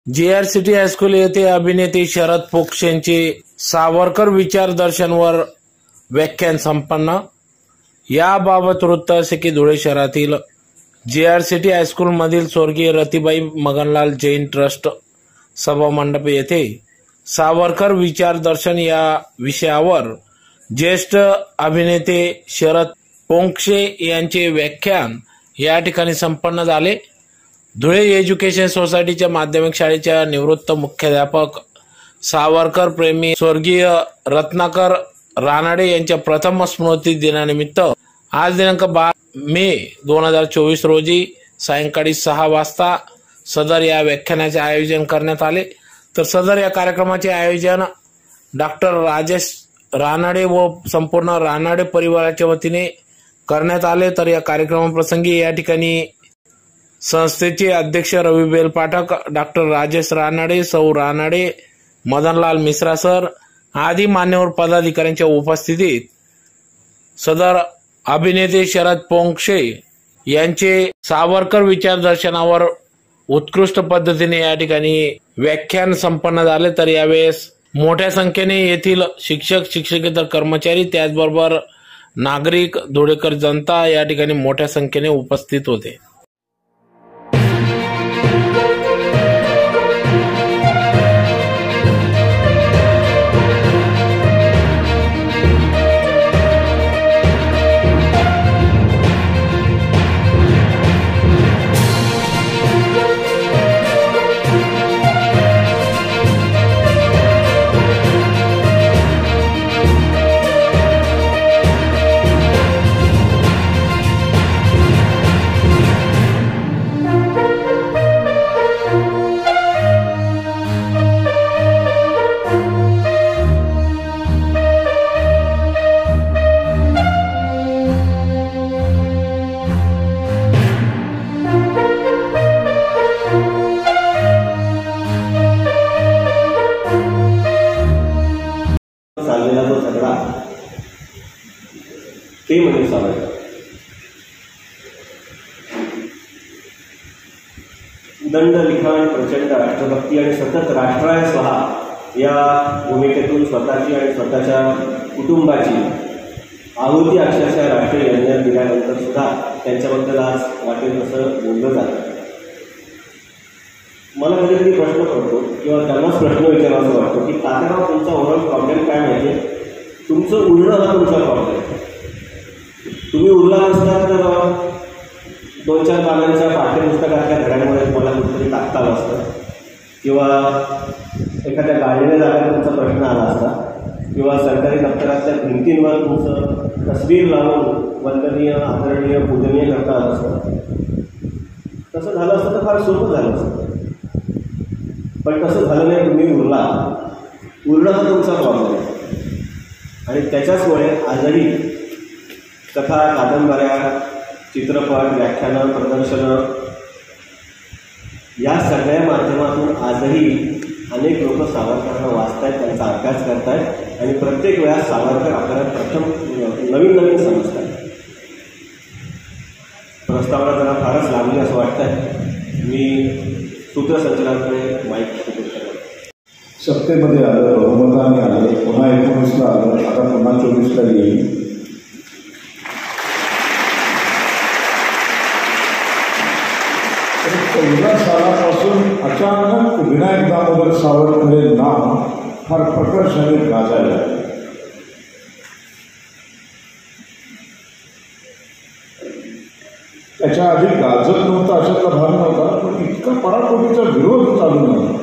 JRCT high school येथे अभिनेते शरद पोंक्षेंचे सावरकर विचारदर्शनवर व्याख्यान संपन्न। याबाबत वृत्त असे की धुळे शहरातील JRCT हायस्कूल मधील स्वर्गीय रतिबाई मगनलाल जैन ट्रस्ट सभामंडप येथे सावरकर विचारदर्शन या विषयावर ज्येष्ठ अभिनेते शरद पोंक्षे यांचे व्याख्यान या ठिकाणी संपन्न झाले। धुळे एज्युकेशन सोसायटीच्या माध्यमिक शाळेच्या निवृत्त मुख्याध्यापक सावरकर प्रेमी स्वर्गीय रत्नाकर रानडे यांच्या प्रथम स्मृती दिनानिमित्त आज दिनांक 12 मे 2024 रोजी सायंकाळी 6 वाजता सदर या व्याख्यानाचे आयोजन करण्यात आले। तर सदर या कार्यक्रमाचे आयोजन डॉक्टर राजेश रानडे व संपूर्ण रानडे परिवाराच्या वतीने करण्यात आले। तर या कार्यक्रमाप्रसंगी या ठिकाणी संस्थेचे अध्यक्ष रवी बेलपाठक, डॉक्टर राजेश रानडे, सौ रानडे, मदनलाल मिश्रा सर आदी मान्यवर पदाधिकाऱ्यांच्या उपस्थितीत सदर अभिनेते शरद पोंक्षे यांचे सावरकर विचारदर्शनावर उत्कृष्ट पद्धतीने या ठिकाणी व्याख्यान संपन्न झाले। तर यावेळेस मोठ्या संख्येने येथील शिक्षक, शिक्षकेतर कर्मचारी, त्याचबरोबर नागरिक, धुळेकर जनता या ठिकाणी मोठ्या संख्येने उपस्थित होते। चाललेला जो झगडा ते म्हणजे सावरकर। दंड, लिखाण, प्रचंड राष्ट्रभक्ती आणि सतत राष्ट्राय स्वहा या भूमिकेतून स्वतःची आणि स्वतःच्या कुटुंबाची आहुती अक्षरशः राष्ट्रीय यज्ञात दिल्यानंतर सुद्धा त्यांच्याबद्दल आज वाटेल तसं बोललं जातं। मला कधी कधी प्रश्न पडतो किंवा त्यांनाच प्रश्न विचारायचा वाटतो की तात्याराव, तुमचा ओव्हरऑल प्रॉब्लेम काय माहिती? तुमचं उरलं हा तुमचा प्रॉब्लेम। तुम्ही उरला नसता तर 2-4 पानांच्या पाठ्यपुस्तकातल्या धड्यांमुळे तुम्हाला कुठेतरी टाकता आलं असतं किंवा एखाद्या गाडीने जागा तुमचा प्रश्न आला असता किंवा सरकारी दप्तरातल्या भिंतींवर तुमचं तस्वीर लावून वंदनीय, आदरणीय, पूजनीय करता आलं असतं। तसं झालं असतं तर फार सोपं झालं असतं, पण तसं झालं नाही। तुम्ही उरलं हा तुमचा प्रॉब्लेम आहे आणि त्याच्याचमुळे आजही कथा, कादंबऱ्या, चित्रपट, व्याख्यानं, प्रदर्शनं या सगळ्या माध्यमातून आजही अनेक लोक सावरकरांना वाचतायत, त्यांचा अभ्यास करतायत आणि प्रत्येक वेळा सावरकर आपल्याला प्रथम नवीन समजतात। प्रस्तावना जरा फारच लांबली असं वाटतंय। मी सूत्रसंचलनाकडे माईक सुरू करतो। सत्तेमध्ये आलं, बहुमताने आलं, पुन्हा 19ला आलं, आता पुन्हा 24ला येईल। पहिल्या सालापासून अचानक विनायक दामोदर सावरकर हे नाव फार प्रकर्षाने गाजायला लागले। त्याच्या आधी गाजत नव्हता अशातला भाग नव्हता, पण इतका पराकोटीचा विरोध चालू नव्हता।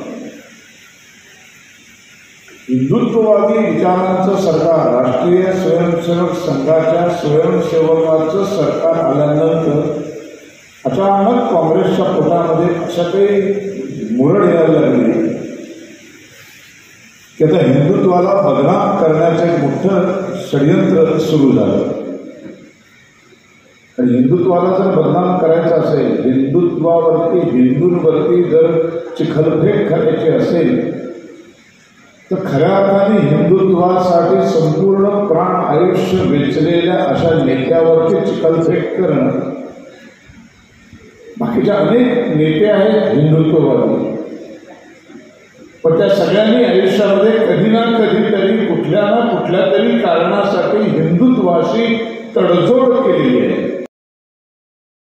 हिंदुत्ववादी विचारांचं सरकार, राष्ट्रीय स्वयंसेवक संघाच्या स्वयंसेवकाचं सरकार आल्यानंतर अचानक काँग्रेसच्या पोटामध्ये अशा काही मुरड यायला लागली की आता हिंदुत्वाला बदनाम करण्याचं एक मोठं षडयंत्र सुरू झालं। आणि हिंदुत्वाला जर बदनाम करायचं असेल, हिंदुत्वावरती, हिंदूंवरती जर चिखलफेक करायची असेल तर खऱ्या अर्थाने हिंदुत्वासाठी संपूर्ण प्राण आयुष्य वेचलेल्या अशा नेत्यावरती चिखलफेक करणं बाकीच्या अनेक नेते आहेत हिंदुत्ववादी, पण त्या सगळ्यांनी आयुष्यामध्ये कधी ना कधीतरी कुठल्या ना कुठल्या तरी कारणासाठी हिंदुत्वाशी तडजोड केलेली आहे.